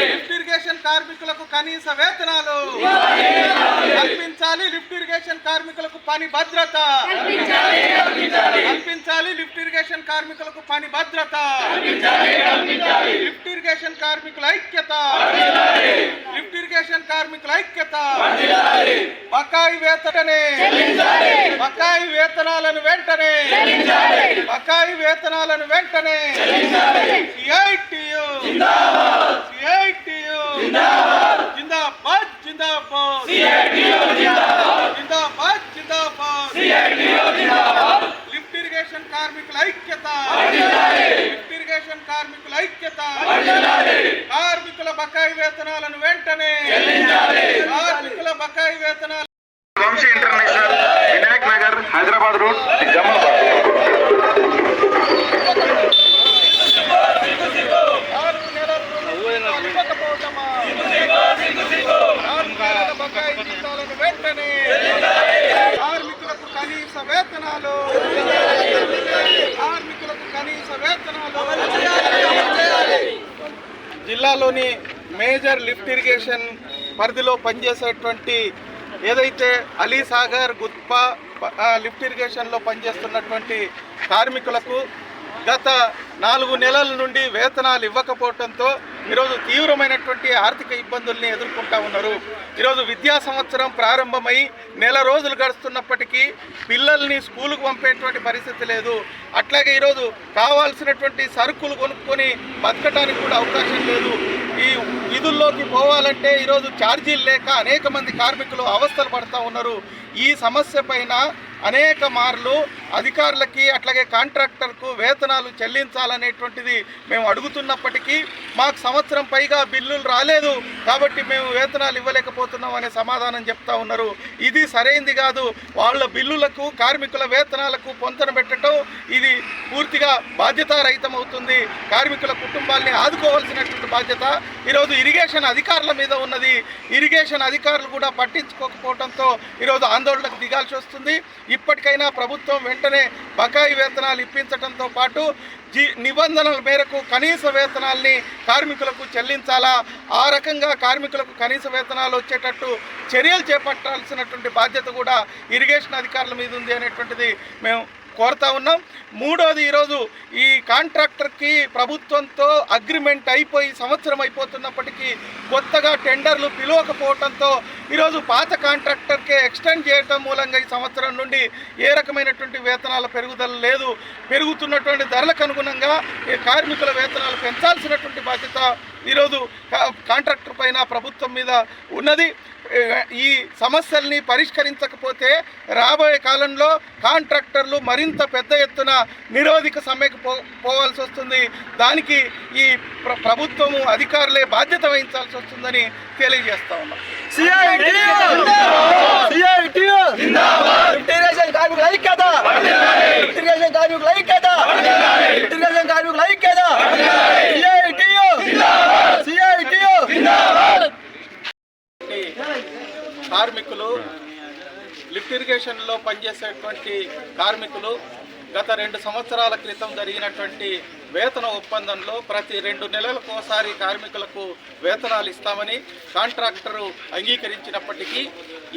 Lift irrigation కార్మికులకు కనీస వేతనాలు కల్పించాలి. లిఫ్ట్ ఇరిగేషన్ కార్మికులకు పని భద్రత కల్పించాలి. లిఫ్ట్ ఇరిగేషన్ కార్మికులకు పని భద్రత లిఫ్ట్ ఇరిగేషన్ కార్మికుల ఐక్యత లిఫ్ట్ ఇరిగేషన్ కార్మికుల ఐక్యత బకాయి వేతననే బకాయి వేతనాలను వెంటనే బకాయి వేతనాలను వెంటనే జిందాబాద్ జిందాబాద్ జిందాబాద్ జిందాబాద్ లిఫ్ట్ ఇరిగేషన్ కార్మికుల ఐక్యత లిఫ్ట్ ఇరిగేషన్ కార్మికుల ఐక్యత కార్మికుల బకాయి వేతనాలను వెంటనే కార్మికుల బకాయి వేతనాలు వంశీ ఇంటర్నేషనల్ వినాయక్ నగర్ హైదరాబాద్ రోడ్ జమాబాద్ కార్మికులకు కనీస వేతనాలు కార్మికులకు కనీస వేతనాలు జిల్లాలోని మేజర్ లిఫ్ట్ ఇరిగేషన్ పరిధిలో పనిచేసేటువంటి ఏదైతే అలీసాగర్ గుత్పా లిఫ్ట్ ఇరిగేషన్లో పనిచేస్తున్నటువంటి కార్మికులకు గత 4 నెలల నుండి వేతనాలు ఇవ్వకపోవడంతో ఈరోజు తీవ్రమైనటువంటి ఆర్థిక ఇబ్బందుల్ని ఎదుర్కొంటా ఉన్నారు. ఈరోజు విద్యా సంవత్సరం ప్రారంభమై నెల రోజులు గడుస్తున్నప్పటికీ పిల్లల్ని స్కూలుకు పంపేటువంటి పరిస్థితి లేదు. అట్లాగే ఈరోజు కావాల్సినటువంటి సరుకులు కొనుక్కొని బతకడానికి కూడా అవకాశం లేదు. ఈ విధుల్లోకి పోవాలంటే ఈరోజు ఛార్జీలు లేక అనేక మంది కార్మికులు అవస్థలు పడుతూ ఉన్నారు. ఈ సమస్య పైన అనేక మార్లు అధికారులకి అట్లాగే కాంట్రాక్టర్కు వేతనాలు చెల్లించాలనేటువంటిది మేము అడుగుతున్నప్పటికీ మాకు సంవత్సరం పైగా బిల్లులు రాలేదు కాబట్టి మేము వేతనాలు ఇవ్వలేకపోతున్నాం అనే సమాధానం చెప్తా ఉన్నారు. ఇది సరైంది కాదు. వాళ్ళ బిల్లులకు కార్మికుల వేతనాలకు పొంతన పెట్టడం ఇది పూర్తిగా బాధ్యతారహితం అవుతుంది. కార్మికుల కుటుంబాల్ని ఆదుకోవాల్సినటువంటి బాధ్యత ఈరోజు ఇరిగేషన్ అధికారుల మీద ఉన్నది. ఇరిగేషన్ అధికారులు కూడా పట్టించుకోకపోవడంతో ఈరోజు ఆందోళనకు దిగాల్సి వస్తుంది. ఇప్పటికైనా ప్రభుత్వం వెంటనే బకాయి వేతనాలు ఇప్పించడంతో పాటు నిబంధనల మేరకు కనీస వేతనాల్ని కార్మికులకు చెల్లించాలా, ఆ రకంగా కార్మికులకు కనీస వేతనాలు వచ్చేటట్టు చర్యలు చేపట్టాల్సినటువంటి బాధ్యత కూడా ఇరిగేషన్ అధికారుల మీద ఉంది అనేటువంటిది మేము కోరుతా ఉన్నాం. మూడోది, ఈరోజు ఈ కాంట్రాక్టర్కి ప్రభుత్వంతో అగ్రిమెంట్ అయిపోయి సంవత్సరం అయిపోతున్నప్పటికీ కొత్తగా టెండర్లు పిలవకపోవడంతో ఈరోజు పాత కాంట్రాక్టర్కే ఎక్స్టెండ్ చేయడం మూలంగా ఈ సంవత్సరం నుండి ఏ రకమైనటువంటి వేతనాల పెరుగుదల లేదు. పెరుగుతున్నటువంటి ధరలకు అనుగుణంగా ఈ కార్మికుల వేతనాలు పెంచాల్సినటువంటి బాధ్యత ఈరోజు కాంట్రాక్టర్ పైన ప్రభుత్వం మీద ఉన్నది. ఈ సమస్యల్ని పరిష్కరించకపోతే రాబోయే కాలంలో కాంట్రాక్టర్లు మరింత పెద్ద ఎత్తున నిరోధిక సమ్మెకు పోవాల్సి వస్తుంది. దానికి ఈ ప్రభుత్వము అధికారులే బాధ్యత వహించాల్సి వస్తుందని తెలియజేస్తా ఉన్నాం. కార్మికులు లిఫ్ట్ ఇరిగేషన్లో పనిచేసేటువంటి కార్మికులు గత 2 సంవత్సరాల క్రితం జరిగినటువంటి వేతన ఒప్పందంలో ప్రతి 2 నెలలకు ఒకసారి కార్మికులకు వేతనాలు ఇస్తామని కాంట్రాక్టరు అంగీకరించినప్పటికీ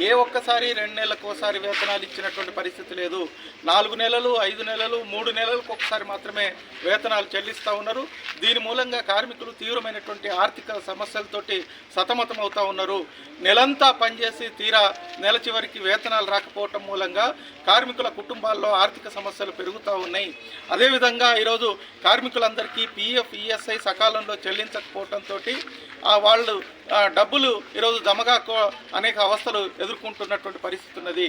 ఏ ఒక్కసారి 2 నెలలకు ఒకసారి వేతనాలు ఇచ్చినటువంటి పరిస్థితి లేదు. 4 నెలలు, 5 నెలలు, 3 నెలలకు ఒకసారి మాత్రమే వేతనాలు చెల్లిస్తూ ఉన్నారు. దీని మూలంగా కార్మికులు తీవ్రమైనటువంటి ఆర్థిక సమస్యలతోటి సతమతం అవుతూ ఉన్నారు. నెలంతా పనిచేసి తీరా నెల చివరికి వేతనాలు రాకపోవటం మూలంగా కార్మికుల కుటుంబాల్లో ఆర్థిక సమస్యలు పెరుగుతూ ఉన్నాయి. అదేవిధంగా ఈరోజు కార్మికులందరికీ పిఎఫ్, ఈఎస్ఐ సకాలంలో చెల్లించకపోవడంతో వాళ్ళు డబ్బులు ఈరోజు జమగా అనేక అవస్థలు ఎదుర్కొంటున్నటువంటి పరిస్థితి ఉన్నది.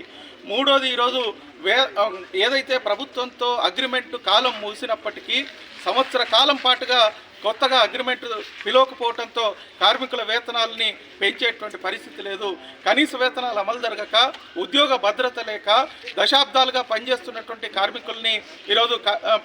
మూడోది, ఈరోజు ఏదైతే ప్రభుత్వంతో అగ్రిమెంటు కాలం ముగిసినప్పటికీ సంవత్సర కాలం పాటుగా కొత్తగా అగ్రిమెంట్ పిలవకపోవడంతో కార్మికుల వేతనాలని పెంచేటువంటి పరిస్థితి లేదు. కనీస వేతనాలు అమలు జరగక, ఉద్యోగ భద్రత లేక దశాబ్దాలుగా పనిచేస్తున్నటువంటి కార్మికుల్ని ఈరోజు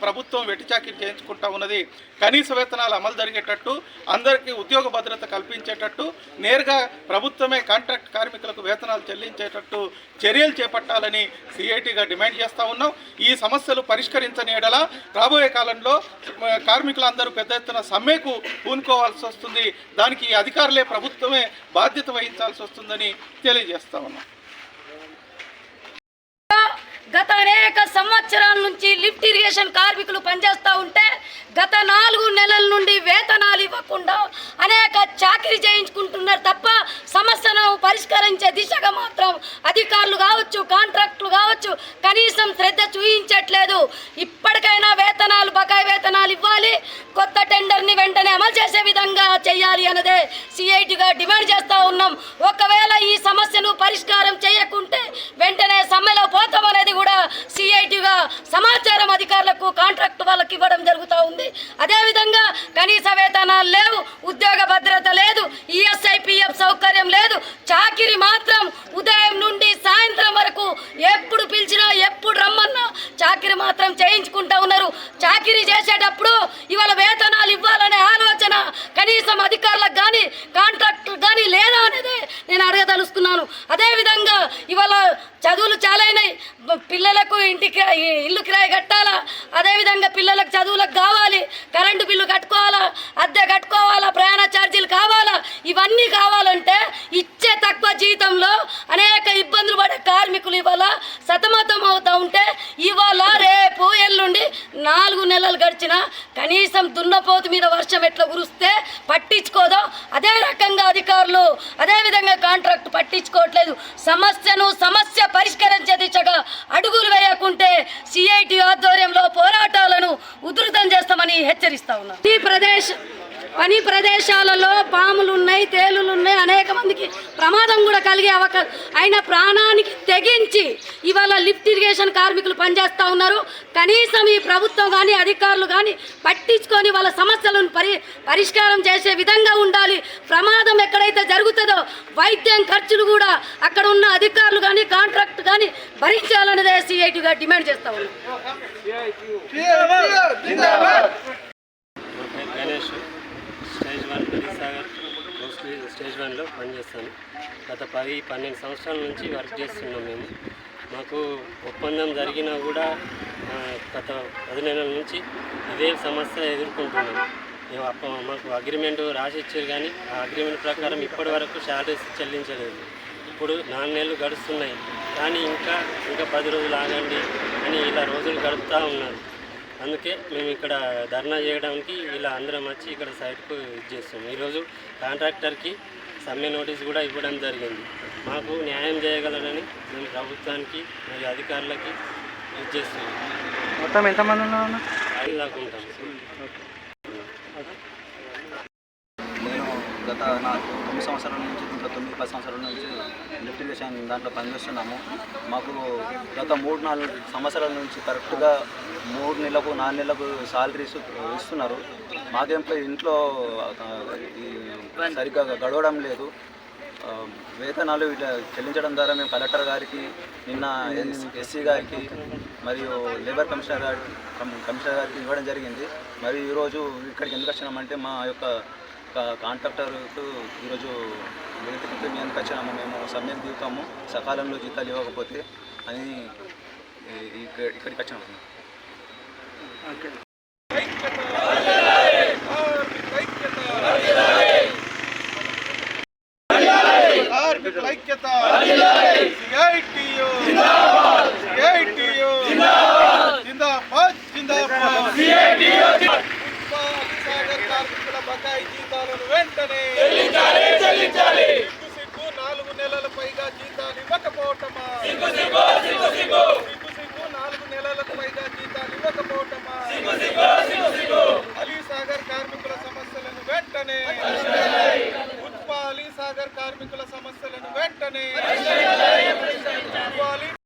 ప్రభుత్వం వెట్టిచాకిరి చేయించుకుంటా ఉన్నది. కనీస వేతనాలు అమలు జరిగేటట్టు, అందరికీ ఉద్యోగ భద్రత కల్పించేటట్టు నేరుగా ప్రభుత్వమే కాంట్రాక్ట్ కార్మికులకు వేతనాలు చెల్లించేటట్టు చర్యలు చేపట్టాలని సిఐటిగా డిమాండ్ చేస్తూ ఉన్నాం. ఈ సమస్యలు పరిష్కరించని ఎడల రాబోయే కాలంలో కార్మికులందరూ పెద్ద ఎత్తున సమ్మెకు పూనుకోవాల్సి వస్తుంది. దానికి అధికారులే, ప్రభుత్వమే బాధ్యత వహించాల్సి వస్తుందని తెలియజేస్తా ఉన్నాం. గత అనేక సంవత్సరాల నుంచి లిఫ్ట్ ఇరిగేషన్ కార్మికులు పనిచేస్తూ ఉంటే గత 4 నెలల నుండి వేతనాలు ఇవ్వకుండా అనేక చాకరీ చేయించుకుంటున్నారు తప్ప సమస్యను పరిష్కరించే దిశగా మాత్రం అధికారులు కావచ్చు, కాంట్రాక్టులు కావచ్చు కనీసం శ్రద్ధ చూపించట్లేదు. ఇప్పటికైనా వేతనాలు, బకాయి వేతనాలు ఇవ్వాలి, కొత్త టెండర్ని వెంటనే అమలు చేసే విధంగా చేయాలి అన్నదే సిఐటిగా డిమాండ్ చేస్తూ ఉన్నాం. ఒకవేళ ఈ సమస్యను పరిష్కారం చేయకుంటే వెంటనే సమ్మెలో పోతామనేది కూడా సిఐటిగా సమాచారం అధికారులకు, కాంట్రాక్ట్ వాళ్ళకి ఇవ్వడం జరుగుతూ ఉంది. అదేవిధంగా కనీస వేతనాలు లేవు, ఉద్యోగ భద్రత లేదు, ఈఎస్ఐపిఎఫ్ సౌకర్యం లేదు. చాకిరి మాత్రం ఉదయం నుండి సాయంత్రం వరకు ఎప్పుడు పిలిచినా, ఎప్పుడు రమ్మన్నా చాకిరి మాత్రం చేయించుకుంటూ ఉన్నారు. చాకిరి చేసేటప్పుడు ఇవాళ వేతనాలు ఇవ్వాలనే ఆలోచన కనీసం అధికారులకు కానీ, కాంట్రాక్టులకు కానీ లేదా అనేది నేను అడగదలుచుకున్నాను. అదేవిధంగా ఇవాళ చదువులు చాలా అయినాయి, పిల్లలకు ఇల్లు కిరాయి కట్టాలా, అదేవిధంగా పిల్లలకు చదువులకు కావాలి, కరెంటు బిల్లు కట్టుకోవాలా, అద్దె కట్టుకోవాలా, ప్రయాణ ఛార్జీలు కావాలా. ఇవన్నీ కావాలంటే ఇచ్చే తక్కువ జీతంలో అనేక ఇబ్బందులు పడే కార్మికులు ఇవాళ సతమతం అవుతూ ఉంటే ఇవాళ రేపు ఎల్లుండి 4 నెలలు గడిచినా కనీసం దున్నపోతు మీద వర్షం ఎట్లా కురిస్తే పట్టించుకోదో అదే రకంగా అధికారులు, అదేవిధంగా కాంట్రాక్ట్ పట్టించుకోవట్లేదు. సమస్య పరిష్కరించే దిశగా అడుగులు వేయకుంటే సిఐటి ఆధ్వర్యంలో పోరాటాలను ఉధృతం చేస్తామని హెచ్చరిస్తా ఉన్నాం. పని ప్రదేశాలలో పాములు ఉన్నాయి, తేలులు ఉన్నాయి, అనేక మందికి ప్రమాదం కూడా కలిగే అవకాశం అయిన ప్రాణానికి తెగించి ఇవాళ లిఫ్ట్ ఇరిగేషన్ కార్మికులు పనిచేస్తూ ఉన్నారు. కనీసం ఈ ప్రభుత్వం కానీ, అధికారులు కానీ పట్టించుకొని వాళ్ళ సమస్యలను పరిష్కారం చేసే విధంగా ఉండాలి. ప్రమాదం ఎక్కడైతే జరుగుతుందో వైద్యం ఖర్చులు కూడా అక్కడ ఉన్న అధికారులు కానీ, కాంట్రాక్ట్ కానీ భరించాలనేదే సిఐటిగా డిమాండ్ చేస్తూ ఉన్నాం. గణేష్ స్టేజ్ 1 హరిసాగర్ స్టేజ్ 1లో పనిచేస్తాను. గత 10-12 సంవత్సరాల నుంచి వర్క్ చేస్తున్నాం మేము. మాకు ఒప్పందం జరిగినా కూడా గత 10 నెలల నుంచి ఇదే సమస్య ఎదుర్కొంటున్నాం. మాకు అగ్రిమెంట్ రాసి ఇచ్చారు కానీ ఆ అగ్రిమెంట్ ప్రకారం ఇప్పటి వరకు శాలరీస్ చెల్లించలేదు. ఇప్పుడు 4 నెలలు గడుస్తున్నాయి కానీ ఇంకా 10 రోజులు ఆగండి అని ఇలా రోజులు గడుపుతూ ఉన్నారు. అందుకే మేము ఇక్కడ ధర్నా చేయడానికి ఇలా అందరం వచ్చి ఇక్కడ సైట్కు చేస్తాం. ఈరోజు కాంట్రాక్టర్కి సమ్మె నోటీస్ కూడా ఇవ్వడం జరిగింది. మాకు న్యాయం చేయగలరని మేము ప్రభుత్వానికి మరియు అధికారులకి చేస్తున్నాం. మొత్తం ఎంతమంది ఉన్నారు? 5 దాకా ఉంటాం. నేను గత 9 సంవత్సరాల నుంచి, ఇంకా 9-10 సంవత్సరాల నుంచి లిఫ్ట్ ఇరిగేషన్ దాంట్లో పనిచేస్తున్నాము. మాకు గత 3-4 సంవత్సరాల నుంచి కరెక్ట్గా 3 నెలలకు 4 నెలలకు శాలరీస్ ఇస్తున్నారు. మాకేంట్లో ఇంట్లో సరిగ్గా గడవడం లేదు. వేతనాలు ఇట్లా చెల్లించడం ద్వారా మేము కలెక్టర్ గారికి, నిన్న ఎస్సీ గారికి మరియు లేబర్ కమిషనర్ గారికి ఇవ్వడం జరిగింది. మరి ఈరోజు ఇక్కడికి ఎందుకు వచ్చినామంటే మా యొక్క కాంట్రాక్టర్కు ఈరోజు వెనుక ఎందుకు వచ్చినాము, మేము సమ్మెకు దిగుతాము సకాలంలో జీతాలు ఇవ్వకపోతే అని ఇక్కడికి వచ్చినాము. బకాయి జీతాలను వెంటనే 4 నెలల పైగా జీతాలు ఇవ్వకపోవటమా, 4 నెలలకు పైగా జీతాలు ఇవ్వకపోవటమా, అలీసాగర్ కార్మికుల సమస్యలను వెంటనే, అలీసాగర్ కార్మికుల సమస్యలను వెంటనే